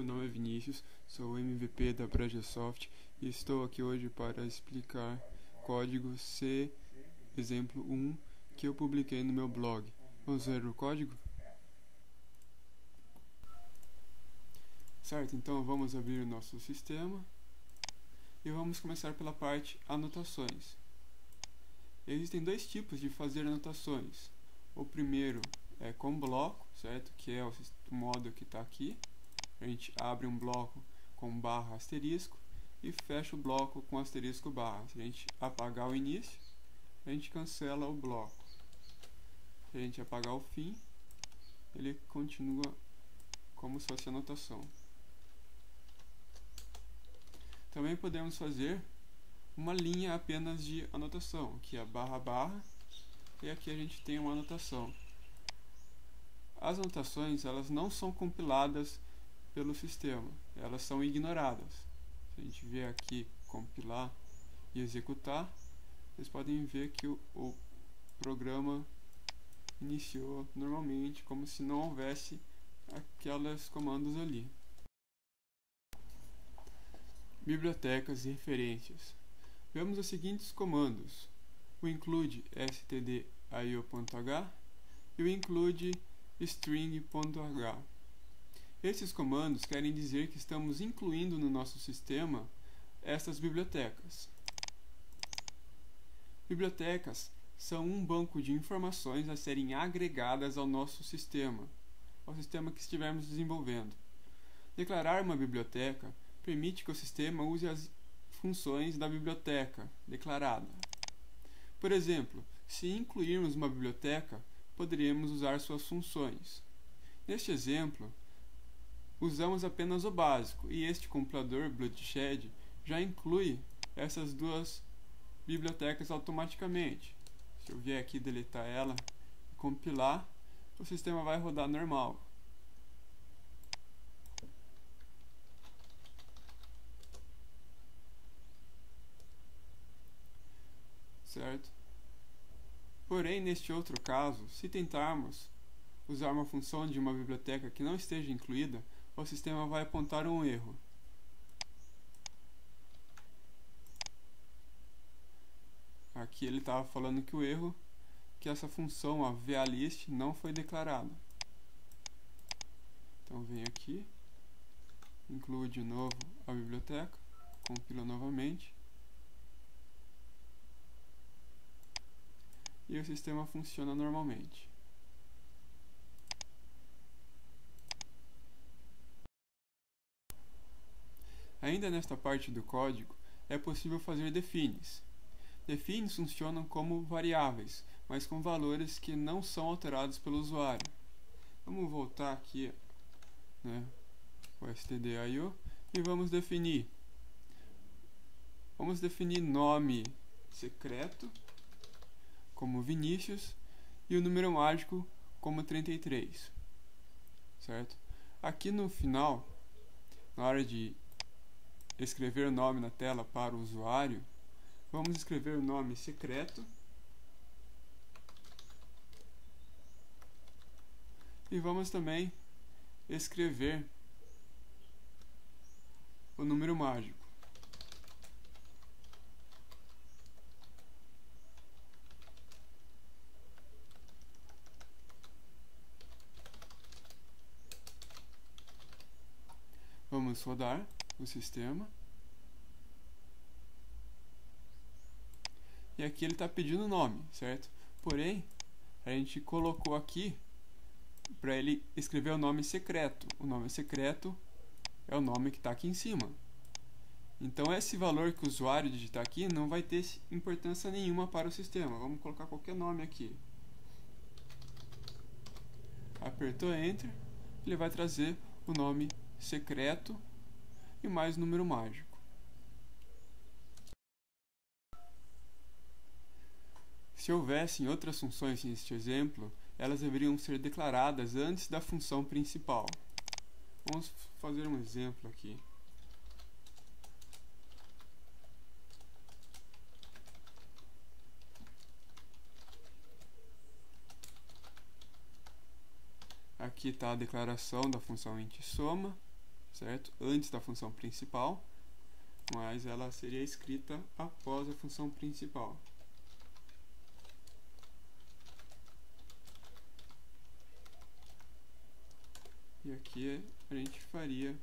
meu nome é Vinícius, sou o MVP da Brajasoft e estou aqui hoje para explicar código C, exemplo 1, que eu publiquei no meu blog. Vamos ver o código? Certo, então vamos abrir o nosso sistema e vamos começar pela parte anotações. Existem dois tipos de fazer anotações. O primeiro é com bloco, certo? Que é o modo que está aqui. A gente abre um bloco com barra asterisco e fecha o bloco com asterisco barra. Se a gente apagar o início, a gente cancela o bloco. Se a gente apagar o fim, ele continua como se fosse anotação. Também podemos fazer uma linha apenas de anotação, que é barra barra, e aqui a gente tem uma anotação. As anotações, elas não são compiladas pelo sistema, elas são ignoradas. Se a gente vier aqui compilar e executar, vocês podem ver que o programa iniciou normalmente, como se não houvesse aqueles comandos ali. Bibliotecas e referências. Vemos os seguintes comandos: o include stdio.h e o include string.h. Esses comandos querem dizer que estamos incluindo no nosso sistema essas bibliotecas. Bibliotecas são um banco de informações a serem agregadas ao nosso sistema, ao sistema que estivermos desenvolvendo. Declarar uma biblioteca permite que o sistema use as funções da biblioteca declarada. Por exemplo, se incluirmos uma biblioteca, poderíamos usar suas funções. Neste exemplo, usamos apenas o básico, e este compilador Bloodshed já inclui essas duas bibliotecas automaticamente. Se eu vier aqui deletar ela e compilar, o sistema vai rodar normal. Certo? Porém, neste outro caso, se tentarmos usar uma função de uma biblioteca que não esteja incluída, o sistema vai apontar um erro. Aqui ele estava falando que o erro, que essa função, a valist, não foi declarada. Então venho aqui, incluo de novo a biblioteca, compilo novamente, e o sistema funciona normalmente. Ainda nesta parte do código, é possível fazer defines. Defines funcionam como variáveis, mas com valores que não são alterados pelo usuário. Vamos voltar aqui, o stdio, e vamos definir. Vamos definir nome secreto como Vinícius e o número mágico como 33. Certo? Aqui no final, na hora de escrever o nome na tela para o usuário, vamos escrever o nome secreto e vamos também escrever o número mágico. Vamos rodar o sistema. E aqui ele está pedindo o nome, certo? Porém, a gente colocou aqui para ele escrever o nome secreto. O nome secreto é o nome que está aqui em cima. Então esse valor que o usuário digitar aqui não vai ter importância nenhuma para o sistema. Vamos colocar qualquer nome aqui. Apertou Enter, ele vai trazer o nome secreto e mais número mágico. Se houvessem outras funções neste exemplo, elas deveriam ser declaradas antes da função principal. Vamos fazer um exemplo aqui. Aqui está a declaração da função int_soma. certo? Antes da função principal, mas ela seria escrita após a função principal. E aqui a gente faria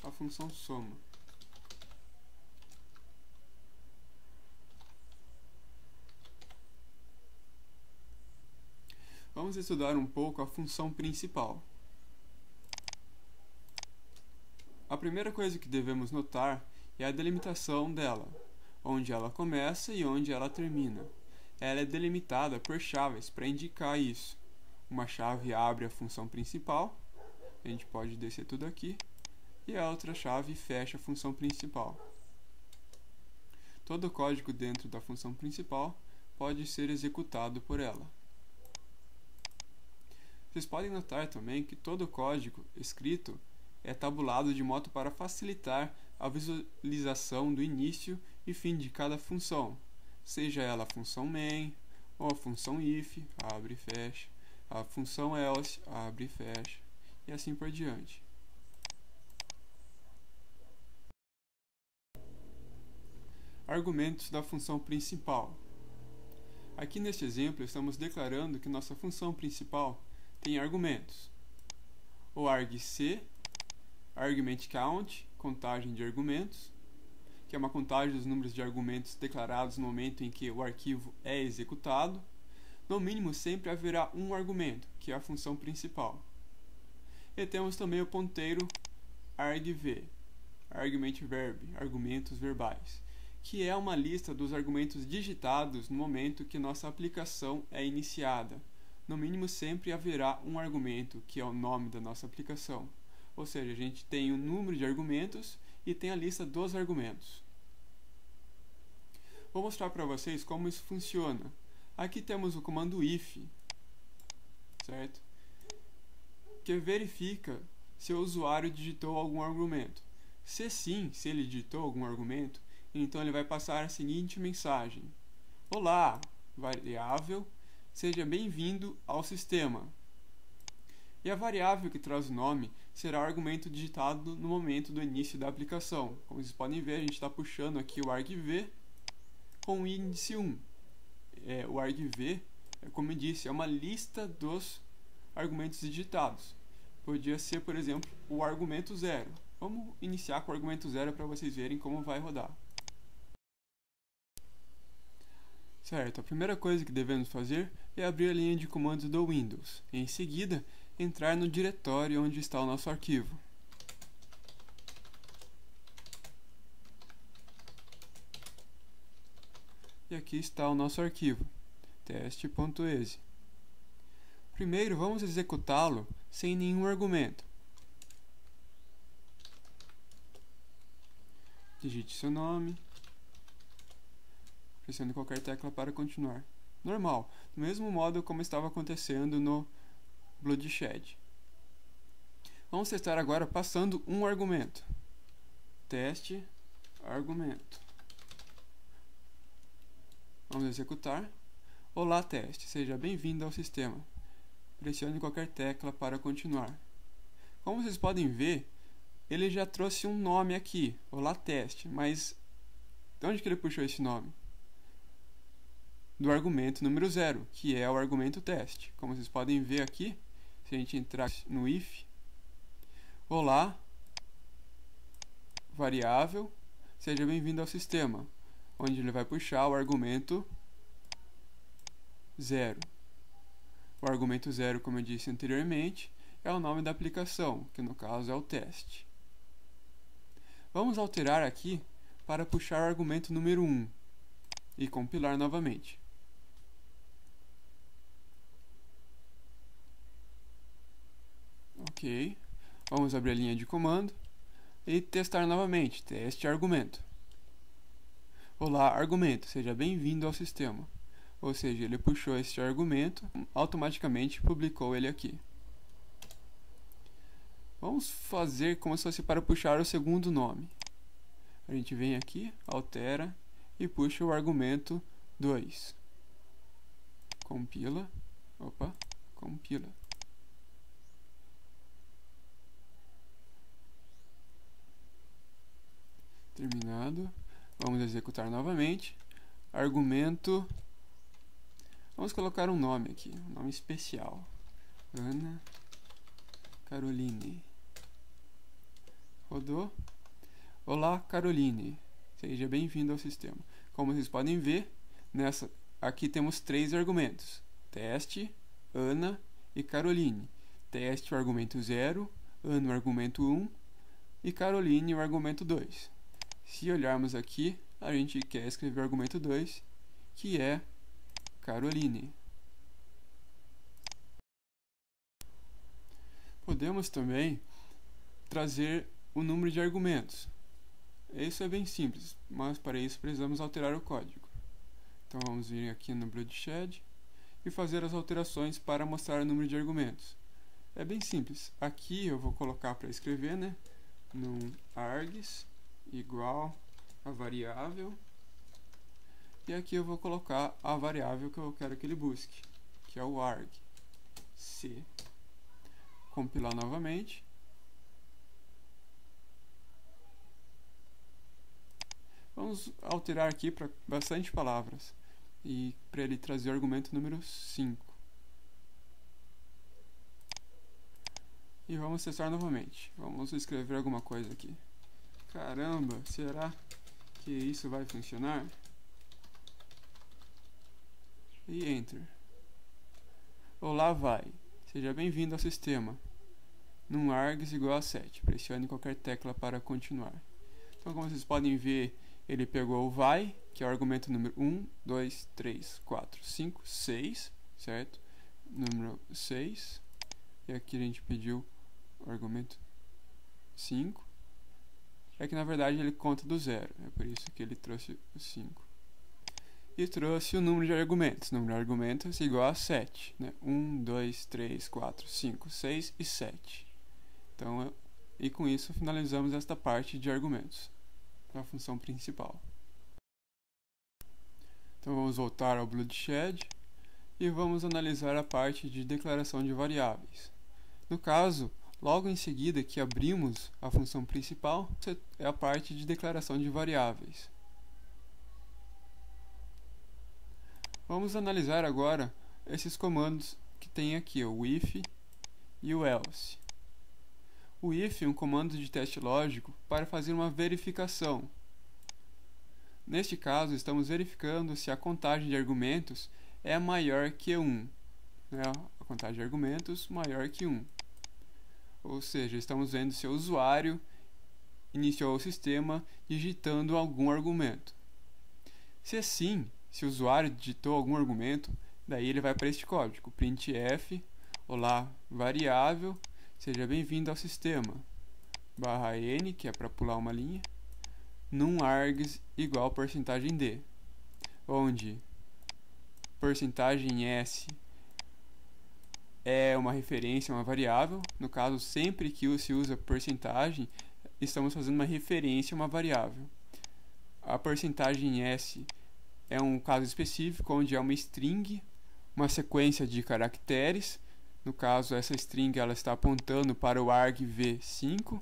a função soma. Vamos estudar um pouco a função principal. A primeira coisa que devemos notar é a delimitação dela, onde ela começa e onde ela termina. Ela é delimitada por chaves para indicar isso. Uma chave abre a função principal, a gente pode descer tudo aqui, e a outra chave fecha a função principal. Todo o código dentro da função principal pode ser executado por ela. Vocês podem notar também que todo o código escrito é tabulado de modo para facilitar a visualização do início e fim de cada função, seja ela a função main, ou a função if, abre e fecha, a função else, abre e fecha, e assim por diante. Argumentos da função principal. Aqui neste exemplo estamos declarando que nossa função principal tem argumentos. O argc, argument count, contagem de argumentos, que é uma contagem dos números de argumentos declarados no momento em que o arquivo é executado. No mínimo sempre haverá um argumento, que é a função principal. E temos também o ponteiro argv, argument verb, argumentos verbais, que é uma lista dos argumentos digitados no momento que nossa aplicação é iniciada. No mínimo sempre haverá um argumento, que é o nome da nossa aplicação. Ou seja, a gente tem um número de argumentos e tem a lista dos argumentos. Vou mostrar para vocês como isso funciona. Aqui temos o comando if, certo? Que verifica se o usuário digitou algum argumento. Se sim, se ele digitou algum argumento, então ele vai passar a seguinte mensagem: Olá, variável, seja bem-vindo ao sistema. E a variável que traz o nome será o argumento digitado no momento do início da aplicação. Como vocês podem ver, a gente está puxando aqui o argv com o índice 1. O argv, como eu disse, é uma lista dos argumentos digitados. Podia ser, por exemplo, o argumento 0. Vamos iniciar com o argumento 0 para vocês verem como vai rodar. Certo, a primeira coisa que devemos fazer é abrir a linha de comandos do Windows. Em seguida, entrar no diretório onde está o nosso arquivo. E aqui está o nosso arquivo, teste.exe. Primeiro, vamos executá-lo sem nenhum argumento. Digite seu nome. Pressione qualquer tecla para continuar. Normal, do mesmo modo como estava acontecendo no Bloodshed. Vamos testar agora passando um argumento. Teste, argumento. Vamos executar. Olá, teste. Seja bem-vindo ao sistema. Pressione qualquer tecla para continuar. Como vocês podem ver, ele já trouxe um nome aqui, Olá, teste. Mas de onde que ele puxou esse nome? Do argumento número 0, que é o argumento teste. Como vocês podem ver aqui, se a gente entrar no if, olá, variável, seja bem-vindo ao sistema, onde ele vai puxar o argumento 0. O argumento 0, como eu disse anteriormente, é o nome da aplicação, que no caso é o teste. Vamos alterar aqui para puxar o argumento número 1 e compilar novamente. Ok, vamos abrir a linha de comando e testar novamente, teste argumento. Olá, argumento, seja bem-vindo ao sistema. Ou seja, ele puxou este argumento, automaticamente publicou ele aqui. Vamos fazer como se fosse para puxar o segundo nome. A gente vem aqui, altera e puxa o argumento 2. Compila, compila. Terminado. Vamos executar novamente. Argumento. Vamos colocar um nome aqui, um nome especial. Ana Caroline. Rodou. Olá, Caroline. Seja bem-vindo ao sistema. Como vocês podem ver, aqui temos 3 argumentos. Teste, Ana e Caroline. Teste o argumento 0, Ana o argumento 1 e Caroline o argumento 2. Se olharmos aqui, a gente quer escrever o argumento 2, que é Caroline. Podemos também trazer o número de argumentos. Isso é bem simples, mas para isso precisamos alterar o código. Então vamos vir aqui no Bloodshed e fazer as alterações para mostrar o número de argumentos. É bem simples. Aqui eu vou colocar para escrever, num args igual a variável. E aqui eu vou colocar a variável que eu quero que ele busque, que é o arg c. Compilar novamente. Vamos alterar aqui para bastante palavras e para ele trazer o argumento número 5. E vamos testar novamente. Vamos escrever alguma coisa aqui. Caramba, será que isso vai funcionar? E Enter. Olá, vai. Seja bem-vindo ao sistema. Num args igual a 7. Pressione qualquer tecla para continuar. Então, como vocês podem ver, ele pegou o vai, que é o argumento número 1, 2, 3, 4, 5, 6, certo? Número 6. E aqui a gente pediu o argumento 5. É que na verdade ele conta do 0. É por isso que ele trouxe o 5. E trouxe o número de argumentos. O número de argumentos é igual a 7. 1, 2, 3, 4, 5, 6 e 7. Então, e com isso finalizamos esta parte de argumentos da função principal. Então vamos voltar ao Bloodshed e vamos analisar a parte de declaração de variáveis. No caso, logo em seguida que abrimos a função principal, é a parte de declaração de variáveis. Vamos analisar agora esses comandos que tem aqui, o if e o else. O if é um comando de teste lógico para fazer uma verificação. Neste caso, estamos verificando se a contagem de argumentos é maior que 1. A contagem de argumentos maior que 1. Ou seja, estamos vendo se o usuário iniciou o sistema digitando algum argumento. Se sim, se o usuário digitou algum argumento, daí ele vai para este código, printf, olá, variável, seja bem-vindo ao sistema, /n, que é para pular uma linha, num args igual porcentagem %d, onde porcentagem %s é uma referência a uma variável. No caso, sempre que se usa porcentagem, estamos fazendo uma referência a uma variável. A porcentagem %s é um caso específico, onde é uma string, uma sequência de caracteres. No caso, essa string ela está apontando para o argv5,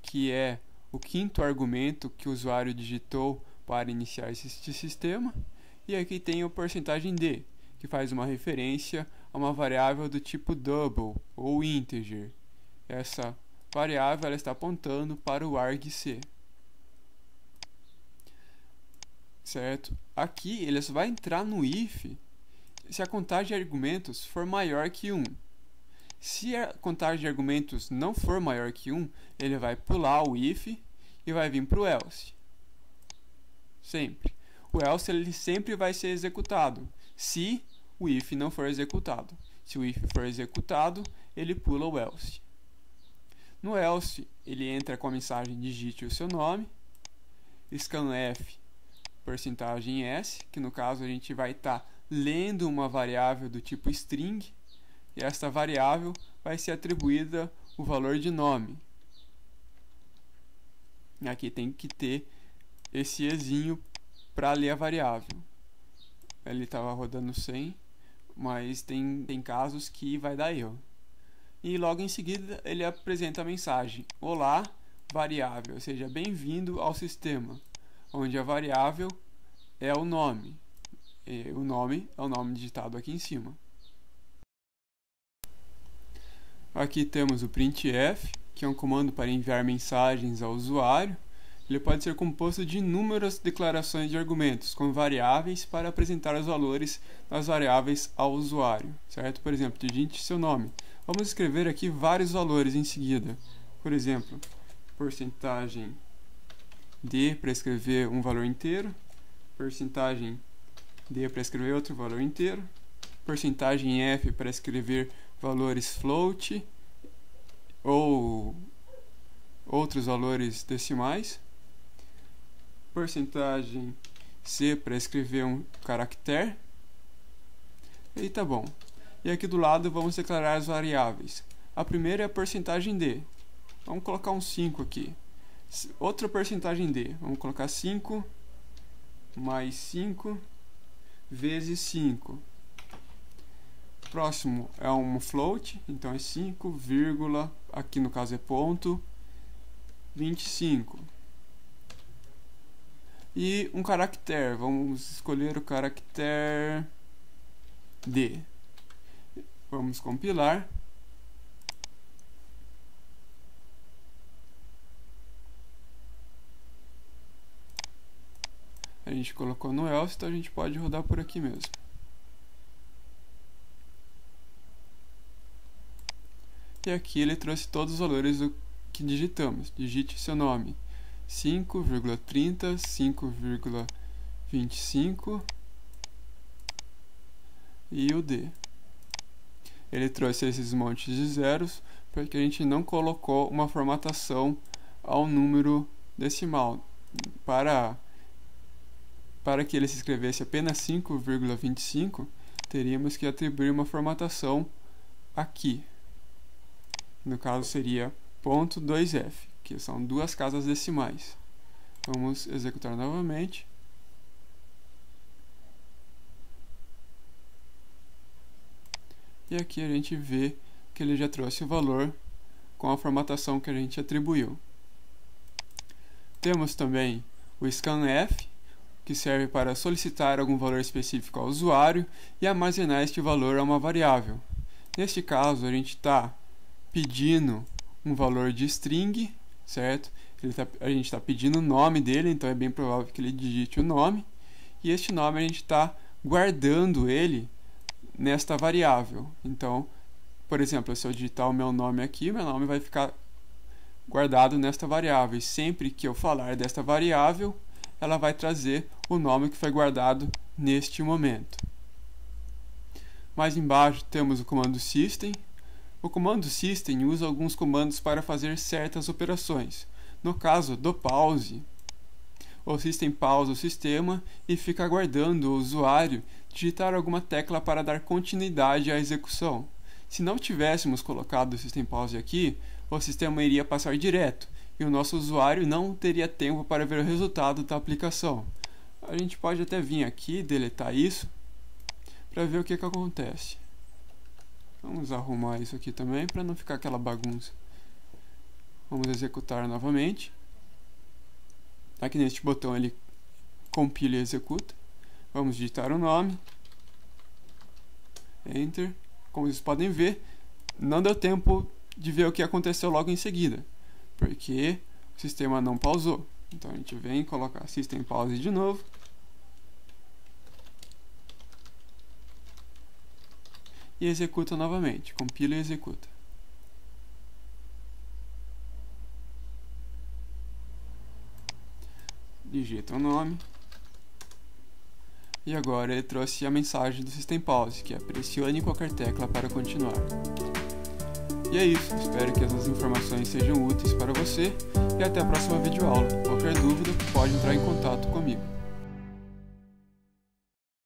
que é o 5º argumento que o usuário digitou para iniciar este sistema. E aqui tem o porcentagem %d, que faz uma referência a uma variável do tipo double ou integer. Essa variável ela está apontando para o argc. Certo? Aqui ele só vai entrar no if se a contagem de argumentos for maior que 1. Se a contagem de argumentos não for maior que 1, ele vai pular o if e vai vir para o else. Sempre. O else ele sempre vai ser executado se o if não for executado. Se o if for executado, ele pula o else. No else, ele entra com a mensagem digite o seu nome, scanf, porcentagem %s, que no caso a gente vai estar lendo uma variável do tipo string, e esta variável vai ser atribuída o valor de nome. Aqui tem que ter esse ezinho para ler a variável. Ele estava rodando 100, mas tem casos que vai dar erro. E logo em seguida ele apresenta a mensagem: olá, variável, ou seja, bem-vindo ao sistema, onde a variável é o nome. E o nome é o nome digitado aqui em cima. Aqui temos o printf, que é um comando para enviar mensagens ao usuário. Ele pode ser composto de inúmeras declarações de argumentos, com variáveis para apresentar os valores das variáveis ao usuário, certo? Por exemplo, digite seu nome. Vamos escrever aqui vários valores em seguida. Por exemplo, porcentagem D para escrever um valor inteiro, porcentagem D para escrever outro valor inteiro, porcentagem F para escrever valores float ou outros valores decimais, porcentagem C para escrever um caractere, e tá bom. E aqui do lado vamos declarar as variáveis. A primeira é a porcentagem D, vamos colocar um 5 aqui. Outra porcentagem D, vamos colocar 5 mais 5 vezes 5. Próximo é um float, então é 5, aqui no caso é ponto 25. E um caractere, vamos escolher o caractere D. Vamos compilar. A gente colocou no else, então a gente pode rodar por aqui mesmo. E aqui ele trouxe todos os valores do que digitamos. Digite seu nome. 5,30, 5,25 e o D. Ele trouxe esses montes de zeros porque a gente não colocou uma formatação ao número decimal. Para que ele se escrevesse apenas 5,25, teríamos que atribuir uma formatação aqui. No caso seria .2f, que são duas casas decimais. Vamos executar novamente. E aqui a gente vê que ele já trouxe o valor com a formatação que a gente atribuiu. Temos também o scanf, que serve para solicitar algum valor específico ao usuário e armazenar este valor a uma variável. Neste caso, a gente está pedindo um valor de string, certo? A gente está pedindo o nome dele, então é bem provável que ele digite o nome. E este nome a gente está guardando ele nesta variável. Então, por exemplo, se eu digitar o meu nome aqui, meu nome vai ficar guardado nesta variável. E sempre que eu falar desta variável, ela vai trazer o nome que foi guardado neste momento. Mais embaixo temos o comando system. O comando system usa alguns comandos para fazer certas operações. No caso do pause, o system pausa o sistema e fica aguardando o usuário digitar alguma tecla para dar continuidade à execução. Se não tivéssemos colocado o system pause aqui, o sistema iria passar direto e o nosso usuário não teria tempo para ver o resultado da aplicação. A gente pode até vir aqui e deletar isso para ver o que acontece. Vamos arrumar isso aqui também para não ficar aquela bagunça. Vamos executar novamente. Aqui neste botão ele compila e executa. Vamos digitar o nome. Enter. Como vocês podem ver, não deu tempo de ver o que aconteceu logo em seguida, porque o sistema não pausou. Então a gente vem colocar System Pause de novo. E executa novamente. Compila e executa. Digita o nome. E agora ele trouxe a mensagem do System Pause, que é pressione qualquer tecla para continuar. E é isso, espero que essas informações sejam úteis para você e até a próxima videoaula. Qualquer dúvida pode entrar em contato comigo.